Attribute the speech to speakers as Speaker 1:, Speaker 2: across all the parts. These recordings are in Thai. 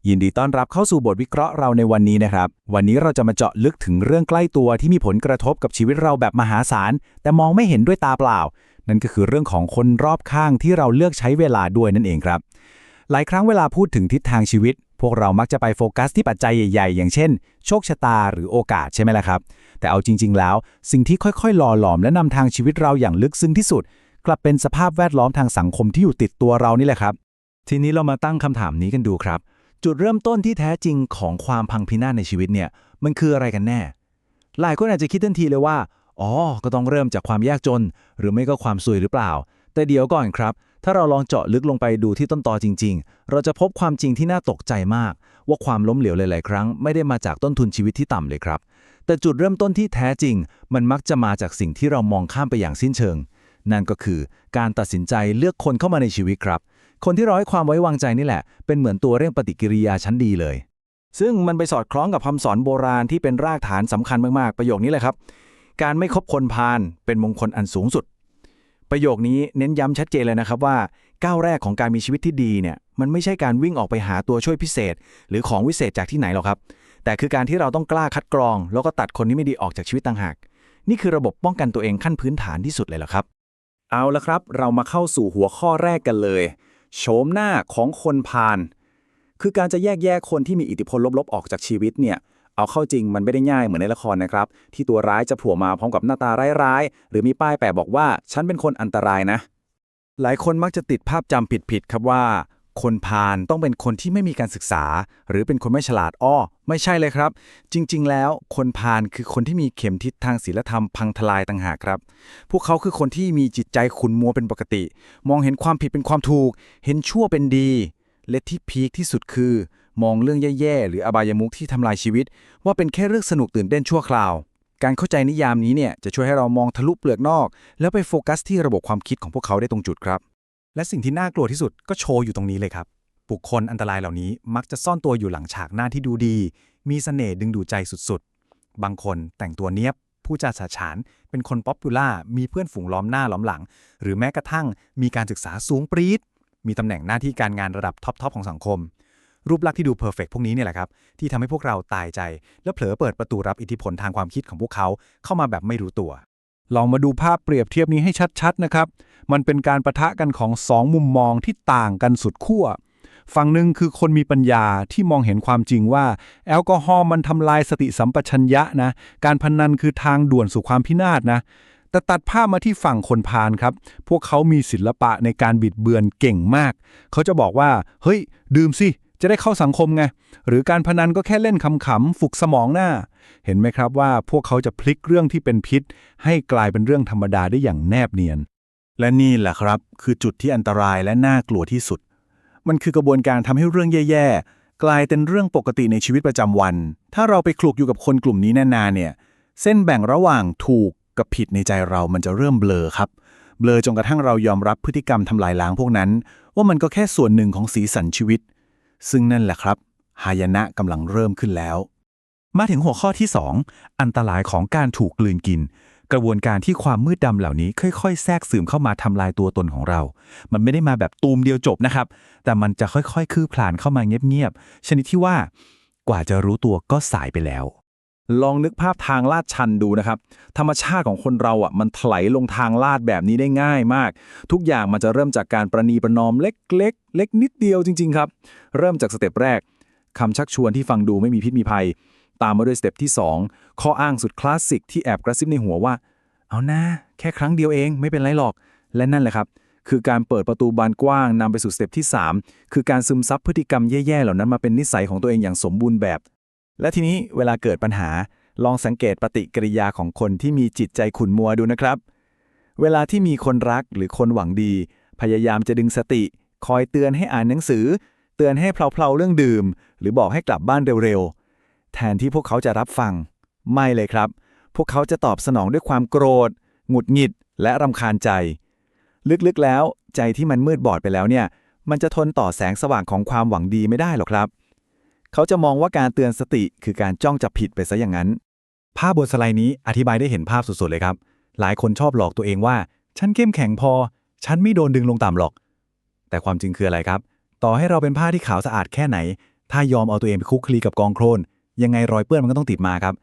Speaker 1: ยินดีต้อนรับเข้าสู่บทวิเคราะห์เราในวันนี้นะครับวันนี้เราจะมาเจาะลึกถึงเรื่องใกล้ตัวที่มีผลกระทบกับชีวิตเราแบบมหาศาลแต่มองไม่เห็นด้วยตาเปล่านั่นก็คือเรื่องของคนรอบข้างที่เราเลือกใช้เวลาด้วยนั่นเองครับหลายครั้งเวลาพูดถึงทิศทางชีวิตพวกเรามักจะไปโฟกัสที่ปัจจัยใหญ่ๆอย่างเช่นโชคชะตาหรือโอกาสใช่ไหมล่ะครับแต่เอาจริงๆแล้วสิ่งที่ค่อยๆหล่อหลอมและนำทางชีวิตเราอย่างลึกซึ้งที่สุดกลับเป็นสภาพแวดล้อมทางสังคมที่อยู่ติดตัวเรานี่แหละครับทีนี้เรามาตั้งคำถามนี้กันดูครับจุดเริ่มต้นที่แท้จริงของความพังพินาศในชีวิตเนี่ยมันคืออะไรกันแน่หลายคนอาจจะคิดทันทีเลยว่าอ๋อก็ต้องเริ่มจากความยากจนหรือไม่ก็ความซวยหรือเปล่าแต่เดี๋ยวก่อนครับถ้าเราลองเจาะลึกลงไปดูที่ต้นตอจริงๆเราจะพบความจริงที่น่าตกใจมากว่าความล้มเหลวหลายๆครั้งไม่ได้มาจากต้นทุนชีวิตที่ต่ำเลยครับแต่จุดเริ่มต้นที่แท้จริงมันมักจะมาจากสิ่งที่เรามองข้ามไปอย่างสิ้นเชิงนั่นก็คือการตัดสินใจเลือกคนเข้ามาในชีวิตครับคนที่เราให้ความไว้วางใจนี่แหละเป็นเหมือนตัวเร่งปฏิกิริยาชั้นดีเลยซึ่งมันไปสอดคล้องกับคำสอนโบราณที่เป็นรากฐานสำคัญมากๆประโยคนี้แหละครับการไม่คบคนพาลเป็นมงคลอันสูงสุดประโยคนี้เน้นย้ำชัดเจนเลยนะครับว่าก้าวแรกของการมีชีวิตที่ดีเนี่ยมันไม่ใช่การวิ่งออกไปหาตัวช่วยพิเศษหรือของวิเศษจากที่ไหนหรอกครับแต่คือการที่เราต้องกล้าคัดกรองแล้วก็ตัดคนที่ไม่ดีออกจากชีวิตต่างหากนี่คือระบบป้องกันตัวเองขั้นพื้นฐานที่สุดเลยล่ะครับเอาละครับเรามาเข้าสู่หัวข้อแรกกันเลยโฉมหน้าของคนพาลคือการจะแยกแยะคนที่มีอิทธิพลลบๆออกจากชีวิตเนี่ยเอาเข้าจริงมันไม่ได้ง่ายเหมือนในละครนะครับที่ตัวร้ายจะโผล่มาพร้อมกับหน้าตาร้ายๆหรือมีป้ายแปะบอกว่าฉันเป็นคนอันตรายนะหลายคนมักจะติดภาพจำผิดๆครับว่าคนพาลต้องเป็นคนที่ไม่มีการศึกษาหรือเป็นคนไม่ฉลาดไม่ใช่เลยครับจริงๆแล้วคนพาลคือคนที่มีเข็มทิศทางศีลธรรมพังทลายต่างหากครับพวกเขาคือคนที่มีจิตใจขุ่นมัวเป็นปกติมองเห็นความผิดเป็นความถูกเห็นชั่วเป็นดีและที่พีคที่สุดคือมองเรื่องแย่ๆหรืออบายมุขที่ทำลายชีวิตว่าเป็นแค่เรื่องสนุกตื่นเต้นชั่วคราวการเข้าใจนิยามนี้เนี่ยจะช่วยให้เรามองทะลุเปลือกนอกแล้วไปโฟกัสที่ระบบความคิดของพวกเขาได้ตรงจุดครับและสิ่งที่น่ากลัวที่สุดก็โชว์อยู่ตรงนี้เลยครับบุคคลอันตรายเหล่านี้มักจะซ่อนตัวอยู่หลังฉากหน้าที่ดูดีมีเสน่ห์ดึงดูดใจสุดๆบางคนแต่งตัวเนียบผู้จาฉาฉานเป็นคนป๊อปปูล่ามีเพื่อนฝูงล้อมหน้าล้อมหลังหรือแม้กระทั่งมีการศึกษาสูงปรี๊ดมีตำแหน่งหน้าที่การงานระดับท็อปของสังคมรูปลักษณ์ที่ดูเพอร์เฟกต์พวกนี้เนี่ยแหละครับที่ทำให้พวกเราตายใจและเผลอเปิดประตูรับอิทธิพลทางความคิดของพวกเขาเข้ามาแบบไม่รู้ตัวลองมาดูภาพเปรียบเทียบนี้ให้ชัดๆนะครับมันเป็นการปะทะกันของสองมุมมองที่ต่างกันสุดขั้วฝั่งหนึ่งคือคนมีปัญญาที่มองเห็นความจริงว่าแอลกอฮอล์มันทำลายสติสัมปชัญญะนะการพนันคือทางด่วนสู่ความพินาศนะแต่ตัดภาพมาที่ฝั่งคนพาลครับพวกเขามีศิลปะในการบิดเบือนเก่งมากเขาจะบอกว่าเฮ้ยดื่มสิจะได้เข้าสังคมไงหรือการพนันก็แค่เล่นขำๆฝึกสมองหน้าเห็นไหมครับว่าพวกเขาจะพลิกเรื่องที่เป็นพิษให้กลายเป็นเรื่องธรรมดาได้อย่างแนบเนียนและนี่แหละครับคือจุดที่อันตรายและน่ากลัวที่สุดมันคือกระบวนการทำให้เรื่องแย่ๆกลายเป็นเรื่องปกติในชีวิตประจำวันถ้าเราไปคลุกอยู่กับคนกลุ่มนี้นานๆเนี่ยเส้นแบ่งระหว่างถูกกับผิดในใจเรามันจะเริ่มเบลอครับเบลอจนกระทั่งเรายอมรับพฤติกรรมทำลายล้างพวกนั้นว่ามันก็แค่ส่วนหนึ่งของสีสันชีวิตซึ่งนั่นแหละครับหายนะกำลังเริ่มขึ้นแล้วมาถึงหัวข้อที่2อันตรายของการถูกกลืนกินกระบวนการที่ความมืดดำเหล่านี้ค่อยๆแทรกซึมเข้ามาทำลายตัวตนของเรามันไม่ได้มาแบบตูมเดียวจบนะครับแต่มันจะค่อยๆคืบคลานเข้ามาเงียบๆชนิดที่ว่ากว่าจะรู้ตัวก็สายไปแล้วลองนึกภาพทางลาดชันดูนะครับธรรมชาติของคนเรามันถลายลงทางลาดแบบนี้ได้ง่ายมากทุกอย่างมันจะเริ่มจากการประนีประนอมเล็กๆเล็กนิดเดียวจริงๆครับเริ่มจากสเต็ปแรกคำชักชวนที่ฟังดูไม่มีพิษมีภัยตามมาด้วยสเต็ปที่2ข้ออ้างสุดคลาสสิกที่แอบกระซิบในหัวว่าเอานะแค่ครั้งเดียวเองไม่เป็นไรหรอกและนั่นแหละครับคือการเปิดประตูบานกว้างนำไปสู่สเต็ปที่3คือการซึมซับพฤติกรรมแย่ๆเหล่านั้นมาเป็นนิสัยของตัวเองอย่างสมบูรณ์แบบและทีนี้เวลาเกิดปัญหาลองสังเกตปฏิกิริยาของคนที่มีจิตใจขุ่นมัวดูนะครับเวลาที่มีคนรักหรือคนหวังดีพยายามจะดึงสติคอยเตือนให้อ่านหนังสือเตือนให้เพลาๆเรื่องดื่มหรือบอกให้กลับบ้านเร็วๆแทนที่พวกเขาจะรับฟังไม่เลยครับพวกเขาจะตอบสนองด้วยความโกรธหงุดหงิดและรำคาญใจลึกๆแล้วใจที่มันมืดบอดไปแล้วเนี่ยมันจะทนต่อแสงสว่างของความหวังดีไม่ได้หรอกครับเขาจะมองว่าการเตือนสติคือการจ้องจับผิดไปซะอย่างนั้นภาพบนสไลด์นี้อธิบายได้เห็นภาพสุดๆเลยครับหลายคนชอบหลอกตัวเองว่าฉันเข้มแข็งพอฉันไม่โดนดึงลงต่ำหรอกแต่ความจริงคืออะไรครับต่อให้เราเป็นผ้าที่ขาวสะอาดแค่ไหน ถ้ายอมเอาตัวเองไปคลุกคลีกับกองโคลนยังไงรอยเปื้อนมันก็ต้องติดมาครับ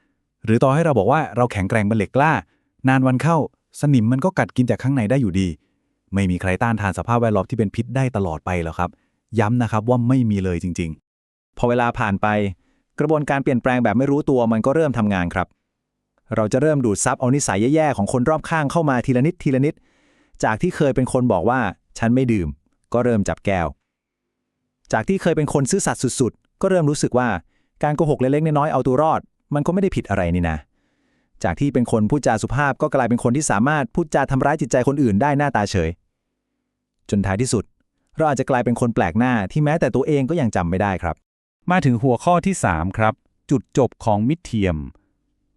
Speaker 1: หรือต่อให้เราบอกว่าเราแข็งแกร่งเป็นเหล็กกล้านานวันเข้าสนิมมันก็กัดกินจากข้างในได้อยู่ดีไม่มีใครต้านทานสภาพแวดล้อมที่เป็นพิษได้ตลอดไปหรอกครับย้ำนะครับว่าไม่มีเลยจริงๆพอเวลาผ่านไปกระบวนการเปลี่ยนแปลงแบบไม่รู้ตัวมันก็เริ่มทำงานครับเราจะเริ่มดูดซับเอานิสัยแย่ๆของคนรอบข้างเข้ามาทีละนิดทีละนิดจากที่เคยเป็นคนบอกว่าฉันไม่ดื่มก็เริ่มจับแก้วจากที่เคยเป็นคนซื่อสัตย์สุดๆก็เริ่มรู้สึกว่าการโกหกเล็กๆน้อยๆเอาตัวรอดมันก็ไม่ได้ผิดอะไรนี่นะจากที่เป็นคนพูดจาสุภาพก็กลายเป็นคนที่สามารถพูดจาทำร้ายจิตใจคนอื่นได้หน้าตาเฉยจนท้ายที่สุดเราอาจจะกลายเป็นคนแปลกหน้าที่แม้แต่ตัวเองก็ยังจำไม่ได้ครับมาถึงหัวข้อที่3ครับจุดจบของมิตรเทียม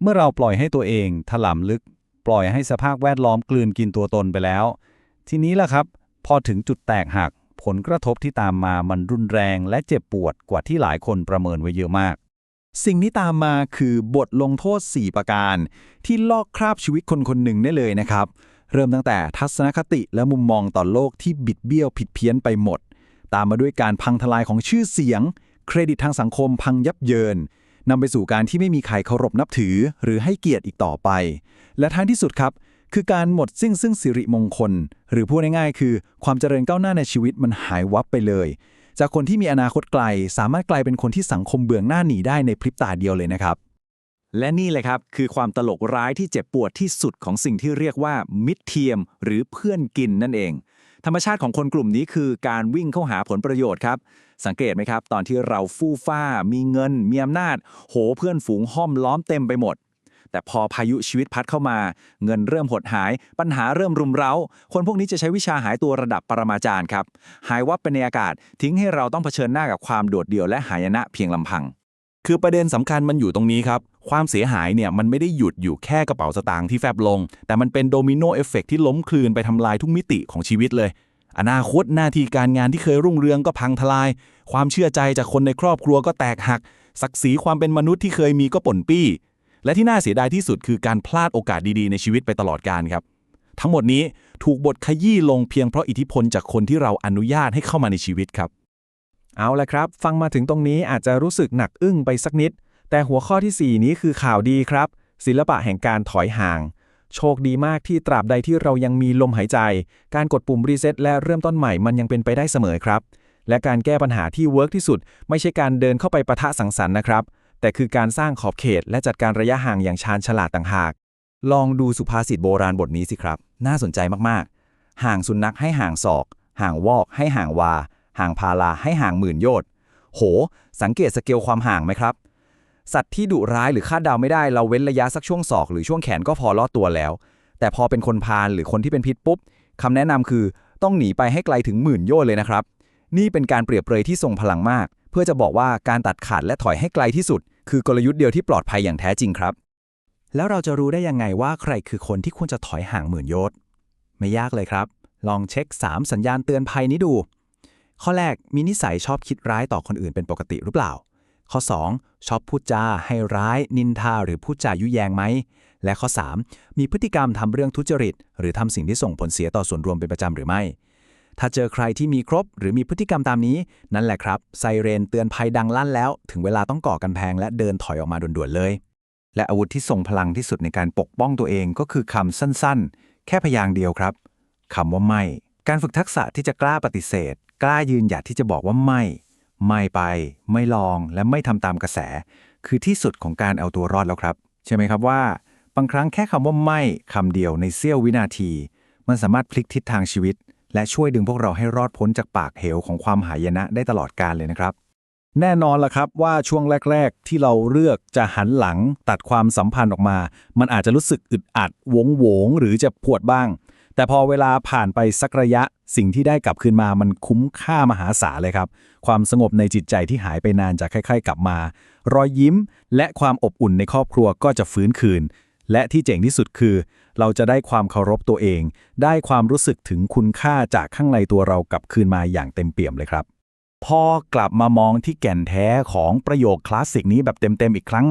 Speaker 1: เมื่อเราปล่อยให้ตัวเองถลำลึกปล่อยให้สภาพแวดล้อมกลืนกินตัวตนไปแล้วทีนี้ล่ะครับพอถึงจุดแตกหักผลกระทบที่ตามมามันรุนแรงและเจ็บปวดกว่าที่หลายคนประเมินไว้เยอะมากสิ่งที่ตามมาคือบทลงโทษ4ประการที่ลอกคราบชีวิตคนคนหนึ่งได้เลยนะครับเริ่มตั้งแต่ทัศนคติและมุมมองต่อโลกที่บิดเบี้ยวผิดเพี้ยนไปหมดตามมาด้วยการพังทลายของชื่อเสียงเครดิตทางสังคมพังยับเยินนำไปสู่การที่ไม่มีใครเคารพนับถือหรือให้เกียรติอีกต่อไปและท้ายที่สุดครับคือการหมดสิ้นซึ่งสิริมงคลหรือพูดง่ายๆคือความเจริญก้าวหน้าในชีวิตมันหายวับไปเลยจากคนที่มีอนาคตไกลสามารถกลายเป็นคนที่สังคมเบื้องหน้าหนีได้ในพริบตาเดียวเลยนะครับและนี่แหละครับคือความตลกร้ายที่เจ็บปวดที่สุดของสิ่งที่เรียกว่ามิตรเทียมหรือเพื่อนกินนั่นเองธรรมชาติของคนกลุ่มนี้คือการวิ่งเข้าหาผลประโยชน์ครับสังเกตไหมครับตอนที่เราฟู่ฟ้ามีเงินมีอำนาจโหเพื่อนฝูงห้อมล้อมเต็มไปหมดแต่พอพายุชีวิตพัดเข้ามาเงินเริ่มหดหายปัญหาเริ่มรุมเร้าคนพวกนี้จะใช้วิชาหายตัวระดับปรมาจารย์ครับหายวับไปในอากาศทิ้งให้เราต้องเผชิญหน้ากับความโดดเดี่ยวและหายนะเพียงลำพังคือประเด็นสำคัญมันอยู่ตรงนี้ครับความเสียหายเนี่ยมันไม่ได้หยุดอยู่แค่กระเป๋าสตางค์ที่แฟบลงแต่มันเป็นโดมิโนเอฟเฟกต์ที่ล้มคลืนไปทำลายทุกมิติของชีวิตเลยอนาคตหน้าที่การงานที่เคยรุ่งเรืองก็พังทลายความเชื่อใจจากคนในครอบครัวก็แตกหักศักดิ์ศรีความเป็นมนุษย์ที่เคยมีก็ป่นปี้และที่น่าเสียดายที่สุดคือการพลาดโอกาสดีๆในชีวิตไปตลอดกาลครับทั้งหมดนี้ถูกบทขยี้ลงเพียงเพราะอิทธิพลจากคนที่เราอนุญาตให้เข้ามาในชีวิตครับเอาละครับฟังมาถึงตรงนี้อาจจะรู้สึกหนักอึ้งไปสักนิดแต่หัวข้อที่4นี้คือข่าวดีครับศิลปะแห่งการถอยห่างโชคดีมากที่ตราบใดที่เรายังมีลมหายใจการกดปุ่มรีเซ็ตและเริ่มต้นใหม่มันยังเป็นไปได้เสมอครับและการแก้ปัญหาที่เวิร์กที่สุดไม่ใช่การเดินเข้าไปปะทะสังสรรค์นะครับแต่คือการสร้างขอบเขตและจัดการระยะห่างอย่างชาญฉลาดต่างหากลองดูสุภาษิตโบราณบทนี้สิครับน่าสนใจมากๆห่างสุนัขให้ห่างศอกห่างวอกให้ห่างวาห่างพาราให้ห่างหมื่นโยชน์โหสังเกตสเกลความห่างไหมครับสัตว์ที่ดุร้ายหรือคาดเดาไม่ได้เราเว้นระยะสักช่วงศอกหรือช่วงแขนก็พอรอดตัวแล้วแต่พอเป็นคนพาลหรือคนที่เป็นพิษปุ๊บคำแนะนำคือต้องหนีไปให้ไกลถึงหมื่นโยชน์เลยนะครับนี่เป็นการเปรียบเปรยที่ทรงพลังมากเพื่อจะบอกว่าการตัดขาดและถอยให้ไกลที่สุดคือกลยุทธ์เดียวที่ปลอดภัยอย่างแท้จริงครับแล้วเราจะรู้ได้ยังไงว่าใครคือคนที่ควรจะถอยห่างหมื่นโยชน์ไม่ยากเลยครับลองเช็ค3สัญญาณเตือนภัยนี้ดูข้อแรกมีนิสัยชอบคิดร้ายต่อคนอื่นเป็นปกติหรือเปล่าข้อ2ชอบพูดจาให้ร้ายนินทาหรือพูดจายุแยงไหมและข้อ3มีพฤติกรรมทำเรื่องทุจริตหรือทำสิ่งที่ส่งผลเสียต่อส่วนรวมเป็นประจำหรือไม่ถ้าเจอใครที่มีครบหรือมีพฤติกรรมตามนี้นั่นแหละครับไซเรนเตือนภัยดังลั่นแล้วถึงเวลาต้องก่อกันแพงและเดินถอยออกมาด่วนๆเลยและอาวุธที่ทรงพลังที่สุดในการปกป้องตัวเองก็คือคำสั้นๆแค่พยางค์เดียวครับคำว่าไม่การฝึกทักษะที่จะกล้าปฏิเสธกล้ายืนหยัดที่จะบอกว่าไม่ไปไม่ลองและไม่ทำตามกระแสคือที่สุดของการเอาตัวรอดแล้วครับใช่ไหมครับว่าบางครั้งแค่คำว่าไม่คำเดียวในเสี้ยววินาทีมันสามารถพลิกทิศทางชีวิตและช่วยดึงพวกเราให้รอดพ้นจากปากเหวของความหายนะได้ตลอดกาลเลยนะครับแน่นอนล่ะครับว่าช่วงแรกๆที่เราเลือกจะหันหลังตัดความสัมพันธ์ออกมามันอาจจะรู้สึกอึดอัดโวงหรือจะปวดบ้างแต่พอเวลาผ่านไปสักระยะสิ่งที่ได้กลับคืนมามันคุ้มค่ามหาศาลเลยครับความสงบในจิตใจที่หายไปนานจะค่อยๆกลับมารอยยิ้มและความอบอุ่นในครอบครัวก็จะฟื้นคืนและที่เจ๋งที่สุดคือเราจะได้ความเคารพตัวเองได้ความรู้สึกถึงคุณค่าจากข้างในตัวเรากลับคืนมาอย่างเต็มเปี่ยมเลยครับพอกลับมามองที่แก่นแท้ของประโยคคลาสสิกนี้แบบเต็มๆอีกครั้ง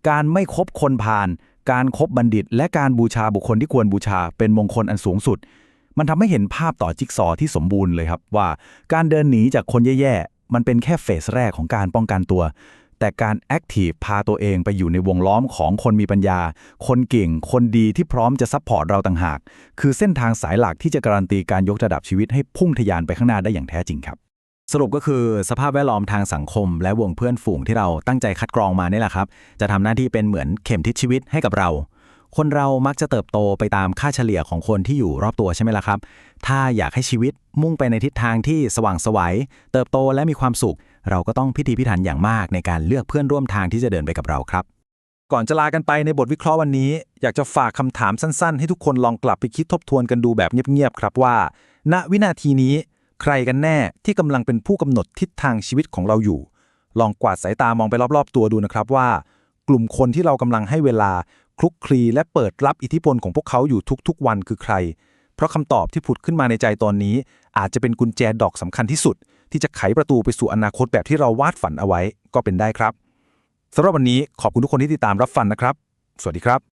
Speaker 1: การไม่คบคนพาลการคบบัณฑิตและการบูชาบุคคลที่ควรบูชาเป็นมงคลอันสูงสุดมันทำให้เห็นภาพต่อจิ๊กซอว์ที่สมบูรณ์เลยครับว่าการเดินหนีจากคนแย่ มันเป็นแค่เฟสแรกของการป้องกันตัวแต่การแอคทีฟพาตัวเองไปอยู่ในวงล้อมของคนมีปัญญาคนเก่งคนดีที่พร้อมจะซัพพอร์ตเราต่างหากคือเส้นทางสายหลักที่จะการันตีการยกระดับชีวิตให้พุ่งทะยานไปข้างหน้าได้อย่างแท้จริงครับสรุปก็คือสภาพแวดล้อมทางสังคมและวงเพื่อนฝูงที่เราตั้งใจคัดกรองมานี่แหละครับจะทำหน้าที่เป็นเหมือนเข็มทิศชีวิตให้กับเราคนเรามักจะเติบโตไปตามค่าเฉลี่ยของคนที่อยู่รอบตัวใช่ไหมล่ะครับถ้าอยากให้ชีวิตมุ่งไปในทิศทางที่สว่างไสวเติบโตและมีความสุขเราก็ต้องพิถีพิถันอย่างมากในการเลือกเพื่อนร่วมทางที่จะเดินไปกับเราครับก่อนจะลากันไปในบทวิเคราะห์วันนี้อยากจะฝากคำถามสั้นๆให้ทุกคนลองกลับไปคิดทบทวนกันดูแบบเงียบๆครับว่าณวินาทีนี้ใครกันแน่ที่กำลังเป็นผู้กำหนดทิศทางชีวิตของเราอยู่ลองกวาดสายตามองไปรอบๆตัวดูนะครับว่ากลุ่มคนที่เรากำลังให้เวลาคลุกคลีและเปิดรับอิทธิพลของพวกเขาอยู่ทุกๆวันคือใครเพราะคำตอบที่ผุดขึ้นมาในใจตอนนี้อาจจะเป็นกุญแจดอกสำคัญที่สุดที่จะไขประตูไปสู่อนาคตแบบที่เราวาดฝันเอาไว้ก็เป็นได้ครับสำหรับวันนี้ขอบคุณทุกคนที่ติดตามรับฟังนะครับสวัสดีครับ